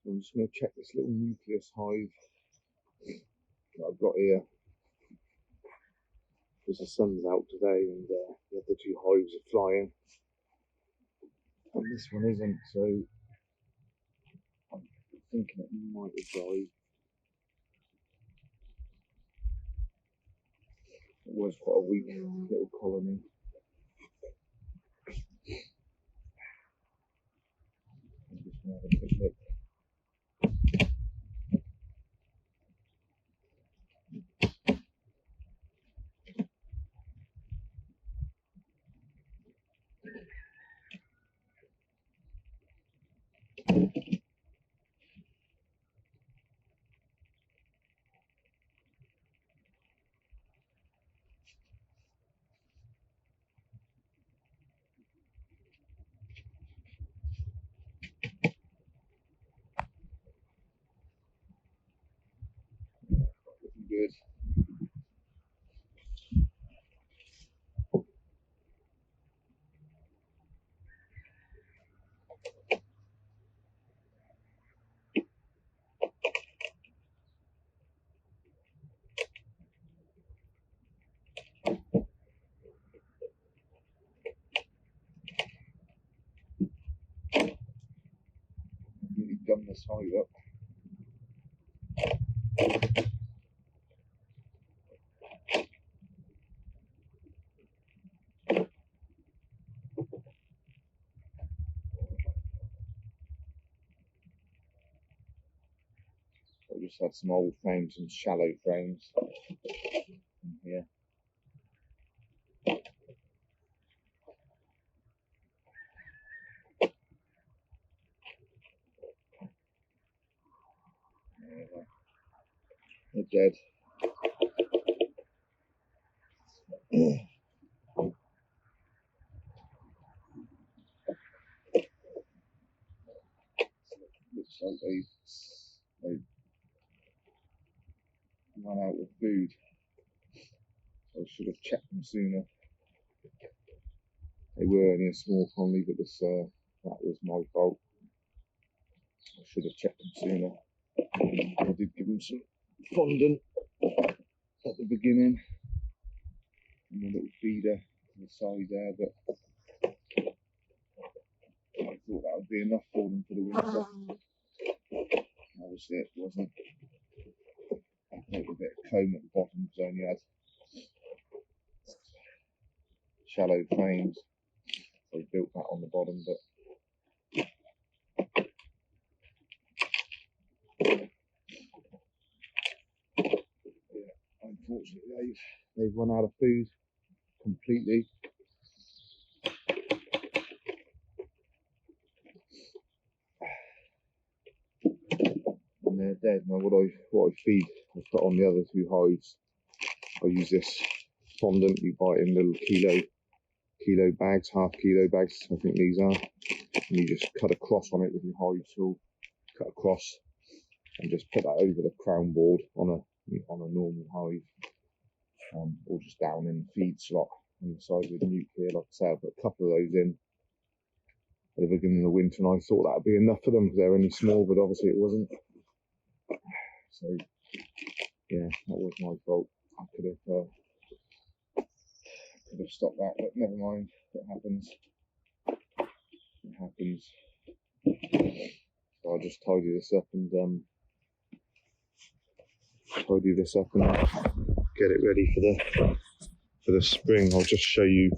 I'm just going to check this little nucleus hive that I've got here, because the sun's out today and the other two hives are flying and this one isn't, so I'm thinking it might have died. It was quite a weak little colony. I'm just going to have a quick look. Looking good. Really done this hive up. I just had some old frames and shallow frames in here. They're dead. Looks like they run out of food. I should have checked them sooner. They were only a small colony, but that was my fault. I should have checked them sooner. I did give them some fondant at the beginning, and a little feeder on the side there, but I thought that would be enough for them for the winter. Obviously it wasn't. I think a bit of comb at the bottom because I only had shallow frames. So I built that on the bottom, but yeah, unfortunately they've run out of food completely. And they're dead. Now what I feed, I put on the other two hives. I use this fondant. You buy it in little kilo bags, half kilo bags, I think these are. And you just cut a cross on it with your hive tool. Cut a cross and just put that over the crown board on a normal hive, or just down in the feed slot on the side with the nuclear. Like I said, I put a couple of those in at the beginning of the winter, and I thought that would be enough for them because they're only small, but obviously it wasn't. So yeah, that was my fault. I could have stopped that, but never mind. It happens. It happens. So I'll just tidy this up and get it ready for the spring. I'll just show you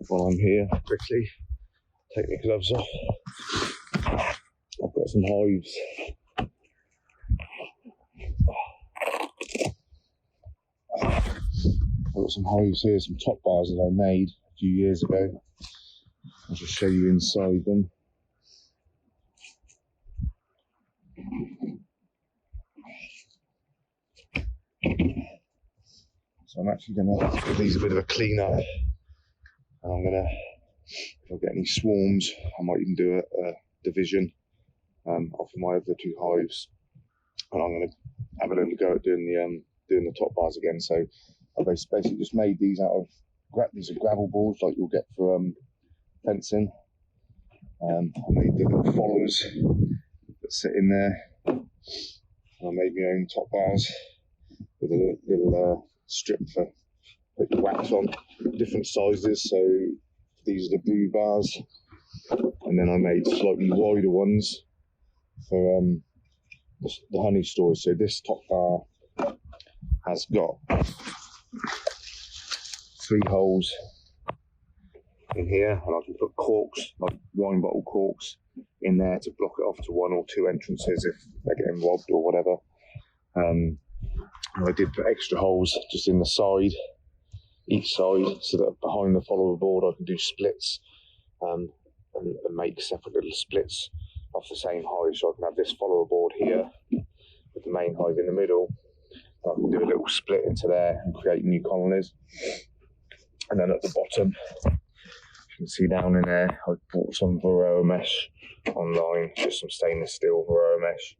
while I'm here quickly. Take my gloves off. I've got some hives. I've got some hives here, some top bars that I made a few years ago. I'll just show you inside them. So I'm actually going to give these a bit of a clean up. And I'm going to, if I get any swarms, I might even do a division off of my other two hives. And I'm going to have a little go at doing the top bars again. So I basically just made these out of these are gravel boards like you'll get for fencing. I made the little followers that that sit in there. I made my own top bars with a little strip for putting wax on, different sizes. So these are the brood bars, and then I made slightly wider ones for the honey storage. So this top bar has got 3 holes in here, and I can put corks, like wine bottle corks, in there to block it off to 1 or 2 entrances if they're getting robbed or whatever. And I did put extra holes just in the side, each side, so that behind the follower board I can do splits and make separate little splits off the same hive. So I can have this follower board here with the main hive in the middle. I can do a little split into there and create new colonies. And then at the bottom, you can see down in there, I bought some Varroa mesh online, just some stainless steel Varroa mesh.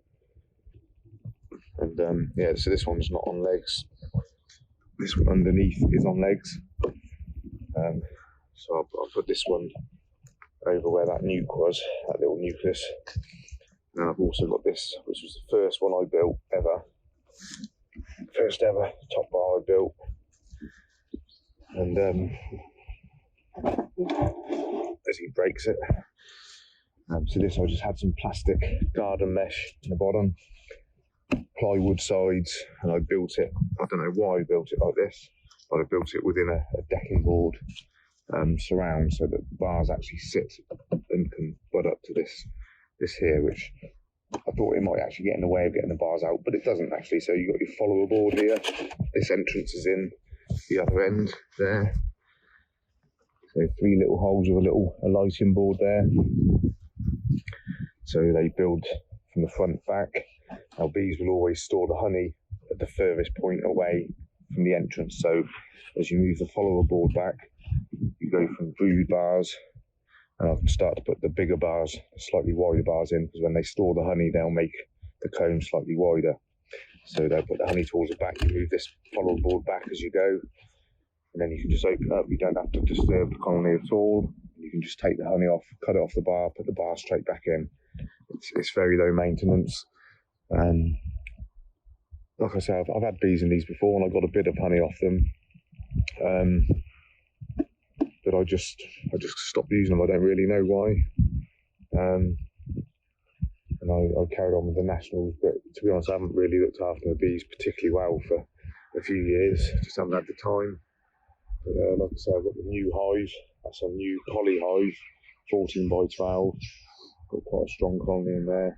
And yeah, so this one's not on legs. This one underneath is on legs. So I'll put this one over where that nuke was, that little nucleus. And I've also got this, which was the first one I built ever. First ever top bar I built. And as he breaks it. So this, I just had some plastic garden mesh in the bottom, plywood sides, and I built it. I don't know why I built it like this, but I built it within a decking board surround, so that the bars actually sit and can butt up to this here, which I thought it might actually get in the way of getting the bars out, but it doesn't actually. So you've got your follower board here. This entrance is in the other end there. So 3 little holes with a lighting board there. So they build from the front back. Now bees will always store the honey at the furthest point away from the entrance. So as you move the follower board back, you go from brood bars, and I can start to put the bigger bars, slightly wider bars in, because when they store the honey, they'll make the comb slightly wider. So they'll put the honey towards the back. You move this follower board back as you go, and then you can just open it up. You don't have to disturb the colony at all. You can just take the honey off, cut it off the bar, put the bar straight back in. It's very low maintenance. Like I said, I've had bees in these before, and I got a bit of honey off them. But I just stopped using them. I don't really know why. And I carried on with the nationals, but to be honest, I haven't really looked after the bees particularly well for a few years. Just haven't had the time. But like I said, I've got the new hive. That's a new poly hive, 14 by 12. Got quite a strong colony in there.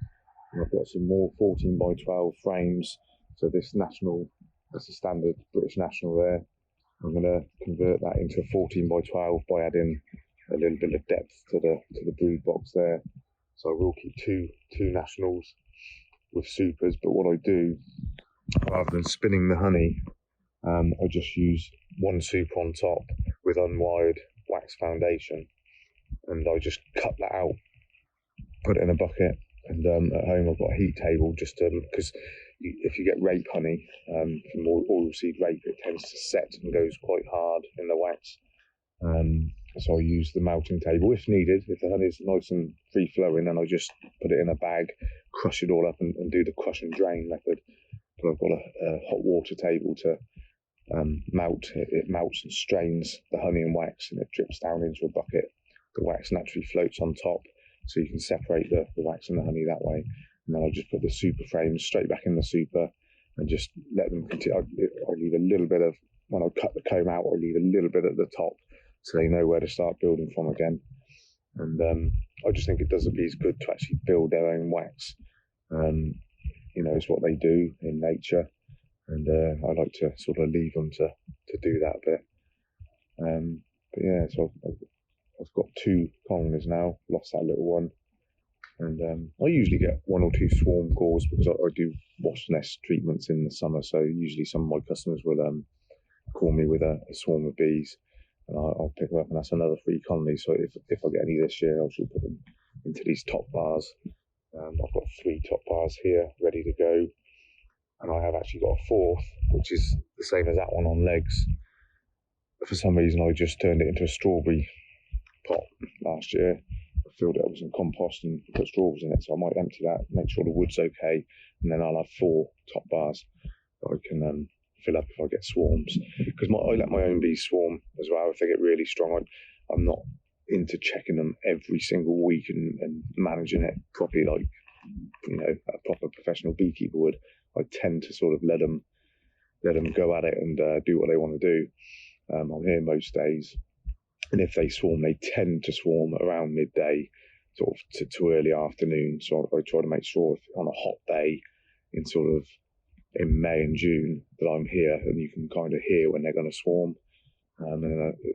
And I've got some more 14 by 12 frames. So this national, that's a standard British national there. I'm going to convert that into a 14 by 12 by adding a little bit of depth to the brood box there. So I will keep two nationals with supers, but what I do, rather than spinning the honey, I just use 1 super on top with unwired wax foundation, and I just cut that out, put it in a bucket, and at home I've got a heat table just because if you get rape honey from oilseed rape, it tends to set and goes quite hard in the wax. So I use the melting table if needed. If the honey is nice and free flowing, then I just put it in a bag, crush it all up, and do the crush and drain method. But I've got a hot water table to melt. It melts and strains the honey and wax, and it drips down into a bucket. The wax naturally floats on top, so you can separate the wax and the honey that way. And then I just put the super frames straight back in the super and just let them continue. I leave a little bit of, when I cut the comb out, I leave a little bit at the top so they know where to start building from again. And I just think it does the bees good to actually build their own wax. It's what they do in nature. And I like to sort of leave them to do that bit. But yeah, so I've got 2 colonies now, lost that little one. And I usually get 1 or 2 swarm calls because I do wasp nest treatments in the summer. So usually some of my customers will call me with a swarm of bees, and I'll pick them up, and that's another 3 colonies. So if I get any this year, I shall put them into these top bars. I've got 3 top bars here ready to go, and I have actually got a 4th, which is the same as that one on legs. For some reason, I just turned it into a strawberry pot last year. filled it up with some compost and put straws in it, so I might empty that, make sure the wood's okay, and then I'll have 4 top bars that I can fill up if I get swarms. Because I let my own bees swarm as well. If they get really strong, I'm not into checking them every single week and managing it properly like, you know, a proper professional beekeeper would. I tend to sort of let them go at it and do what they want to do. I'm here most days, and if they swarm, they tend to swarm around midday, sort of to early afternoon. So I try to make sure if on a hot day in May and June that I'm here, and you can kind of hear when they're going to swarm. And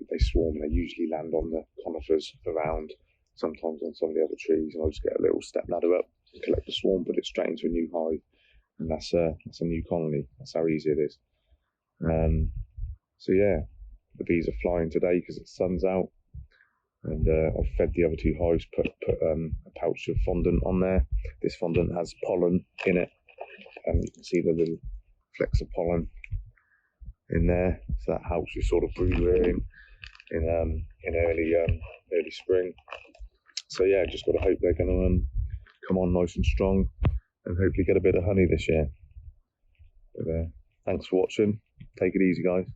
they swarm, and they usually land on the conifers around, sometimes on some of the other trees, and I'll just get a little step ladder up, collect the swarm, put it straight into a new hive, and that's a new colony. That's how easy it is. So yeah, the bees are flying today because the sun's out, and I've fed the other 2 hives, put a pouch of fondant on there. This fondant has pollen in it, and you can see the little flecks of pollen in there, so that helps with sort of brood rearing in early spring. So yeah, just got to hope they're going to come on nice and strong and hopefully get a bit of honey this year. But thanks for watching. Take it easy, guys.